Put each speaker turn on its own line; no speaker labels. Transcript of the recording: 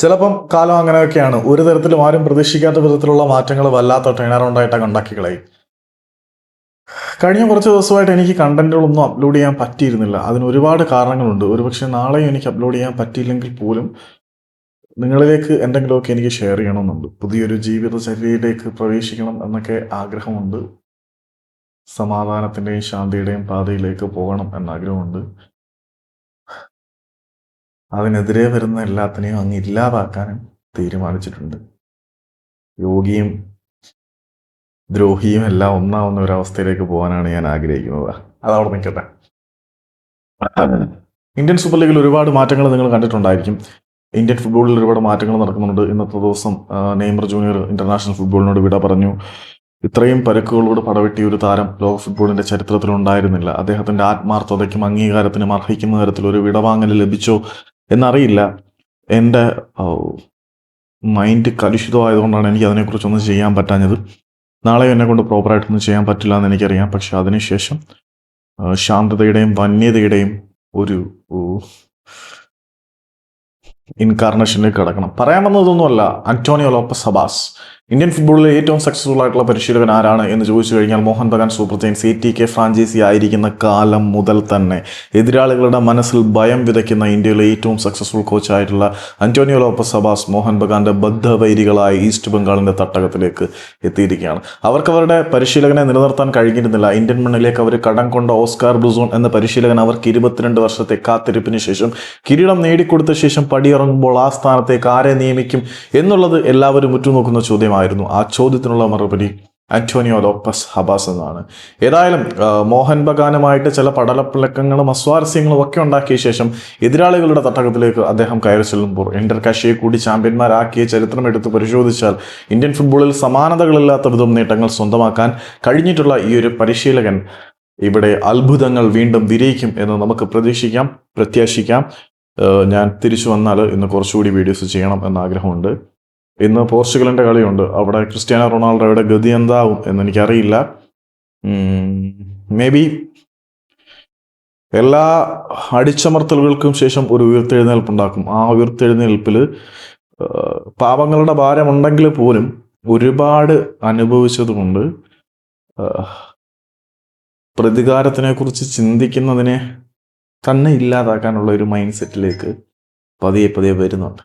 ചിലപ്പം കാലം അങ്ങനെയൊക്കെയാണ്. ഒരു തരത്തിലും ആരും പ്രതീക്ഷിക്കാത്ത വിധത്തിലുള്ള മാറ്റങ്ങൾ വല്ലാത്ത ടേൺ അറൗണ്ട് ആയിട്ടൊക്കെ ഉണ്ടാക്കി കളയും. കഴിഞ്ഞ കുറച്ച് ദിവസമായിട്ട് എനിക്ക് കണ്ടന്റുകളൊന്നും അപ്ലോഡ് ചെയ്യാൻ പറ്റിയിരുന്നില്ല. അതിന് ഒരുപാട് കാരണങ്ങളുണ്ട്. ഒരുപക്ഷെ നാളെയും എനിക്ക് അപ്ലോഡ് ചെയ്യാൻ പറ്റിയില്ലെങ്കിൽ പോലും നിങ്ങളിലേക്ക് എന്തെങ്കിലുമൊക്കെ എനിക്ക് ഷെയർ ചെയ്യണമെന്നുണ്ട്. പുതിയൊരു ജീവിതചര്യയിലേക്ക് പ്രവേശിക്കണം എന്നൊക്കെ ആഗ്രഹമുണ്ട്. സമാധാനത്തിൻ്റെയും ശാന്തിയുടെയും പാതയിലേക്ക് പോകണം എന്നാഗ്രഹമുണ്ട്. അതിനെതിരെ വരുന്ന എല്ലാത്തിനെയും അങ്ങ് ഇല്ലാതാക്കാനും തീരുമാനിച്ചിട്ടുണ്ട്. യോഗിയും ദ്രോഹിയും എല്ലാം ഒന്നാവുന്ന ഒരവസ്ഥയിലേക്ക് പോകാനാണ് ഞാൻ ആഗ്രഹിക്കുന്നത്. അതവിടെ നിൽക്കട്ടെ. ഇന്ത്യൻ സൂപ്പർ ലീഗിൽ ഒരുപാട് മാറ്റങ്ങൾ നിങ്ങൾ കണ്ടിട്ടുണ്ടായിരിക്കും. ഇന്ത്യൻ ഫുട്ബോളിൽ ഒരുപാട് മാറ്റങ്ങൾ നടക്കുന്നുണ്ട്. ഇന്നത്തെ ദിവസം നെയ്മർ ജൂനിയർ ഇന്റർനാഷണൽ ഫുട്ബോളിനോട് വിട പറഞ്ഞു. ഇത്രയും പരുക്കുകളോട് പടവെട്ടിയ ഒരു താരം ലോക ഫുട്ബോളിന്റെ ചരിത്രത്തിൽ ഉണ്ടായിരുന്നില്ല. അദ്ദേഹത്തിന്റെ ആത്മാർത്ഥതയ്ക്കും അംഗീകാരത്തിനും അർഹിക്കുന്ന തരത്തിലൊരു വിടവാങ്ങൽ ലഭിച്ചോ എന്നറിയില്ല. എൻ്റെ മൈൻഡ് കലുഷിതമായതുകൊണ്ടാണ് എനിക്ക് അതിനെക്കുറിച്ചൊന്നും ചെയ്യാൻ പറ്റാഞ്ഞത്. നാളെ എന്നെ കൊണ്ട് പ്രോപ്പറായിട്ടൊന്നും ചെയ്യാൻ പറ്റില്ല എന്ന് എനിക്കറിയാം. പക്ഷെ അതിനുശേഷം ശാന്തതയുടെയും വന്യതയുടെയും ഒരു ഇൻകാർണേഷനിലേക്ക് കടക്കണം. പറയാൻ വന്നതൊന്നുമല്ല. അന്റോണിയോ ലോപ്പസ് ഹബാസ് ഇന്ത്യൻ ഫുട്ബോളിലെ ഏറ്റവും സക്സസ്ഫുൾ ആയിട്ടുള്ള പരിശീലകൻ ആരാണ് എന്ന് ചോദിച്ചു കഴിഞ്ഞാൽ Mohun Bagan super giants ATK franchise ആയിരിക്കുന്ന കാലം മുതൽ തന്നെ എതിരാളികളുടെ മനസ്സിൽ ഭയം വിതയ്ക്കുന്ന ഇന്ത്യയിലെ ഏറ്റവും സക്സസ്ഫുൾ കോച്ചായിട്ടുള്ള അന്റോണിയോ ലോപ്പസ് ഹബാസ് മോഹൻ ബഗാന്റെ ബദ്ധവൈരികളായ ഈസ്റ്റ് ബംഗാളിന്റെ തട്ടകത്തിലേക്ക് എത്തിയിരിക്കുകയാണ്. അവർക്ക് അവരുടെ പരിശീലകനെ നിലനിർത്താൻ കഴിഞ്ഞിരുന്നില്ല. ഇന്ത്യൻ മണ്ണിലേക്ക് അവർ കടം കൊണ്ട ഓസ്കാർ ബ്രൂസോൺ എന്ന പരിശീലകൻ അവർക്ക് 22 വർഷത്തെ കാത്തിരിപ്പിന് ശേഷം കിരീടം നേടിക്കൊടുത്ത ശേഷം പടിയിറങ്ങുമ്പോൾ ആ സ്ഥാനത്തേക്ക് ആരെ നിയമിക്കും എന്നുള്ളത് എല്ലാവരും ഉറ്റുനോക്കുന്ന ചോദ്യമായിരുന്നു. ആ ചോദ്യത്തിനുള്ള മറുപടി അന്റോണിയോ ലോപ്പസ് ഹബാസ് എന്നാണ്. ഏതായാലും മോഹൻ ബഗാനുമായിട്ട് ചില പടലപ്പിളക്കങ്ങളും അസ്വാരസ്യങ്ങളും ഒക്കെ ഉണ്ടാക്കിയ ശേഷം എതിരാളികളുടെ തട്ടകത്തിലേക്ക് അദ്ദേഹം കയറി ചെല്ലുമ്പോൾ ഇന്റർകാഷ്യയെ കൂടി ചാമ്പ്യന്മാരാക്കിയ ചരിത്രം എടുത്ത് പരിശോധിച്ചാൽ ഇന്ത്യൻ ഫുട്ബോളിൽ സമാനതകളില്ലാത്ത വിധം നേട്ടങ്ങൾ സ്വന്തമാക്കാൻ കഴിഞ്ഞിട്ടുള്ള ഈ ഒരു പരിശീലകൻ ഇവിടെ അത്ഭുതങ്ങൾ വീണ്ടും വിരയിക്കും എന്ന് നമുക്ക് പ്രത്യാശിക്കാം. ഞാൻ തിരിച്ചു വന്നാൽ ഇന്ന് കുറച്ചുകൂടി വീഡിയോസ് ചെയ്യണം എന്ന ആഗ്രഹമുണ്ട്. ഇന്ന് പോർച്ചുഗലിൻ്റെ കളിയുണ്ട്. അവിടെ ക്രിസ്ത്യാനോ റൊണാൾഡോയുടെ ഗതി എന്താവും എന്നെനിക്കറിയില്ല. മേ ബി എല്ലാ അടിച്ചമർത്തലുകൾക്കും ശേഷം ഒരു ഉയർത്തെഴുന്നേൽപ്പുണ്ടാക്കും. ആ ഉയർത്തെഴുന്നേൽപ്പിൽ പാപങ്ങളുടെ ഭാരമുണ്ടെങ്കിൽ പോലും ഒരുപാട് അനുഭവിച്ചതുകൊണ്ട് പ്രതികാരത്തിനെ കുറിച്ച് ചിന്തിക്കുന്നതിനെ തന്നെ ഇല്ലാതാക്കാനുള്ള ഒരു മൈൻഡ് സെറ്റിലേക്ക് പതിയെ വരുന്നുണ്ട്.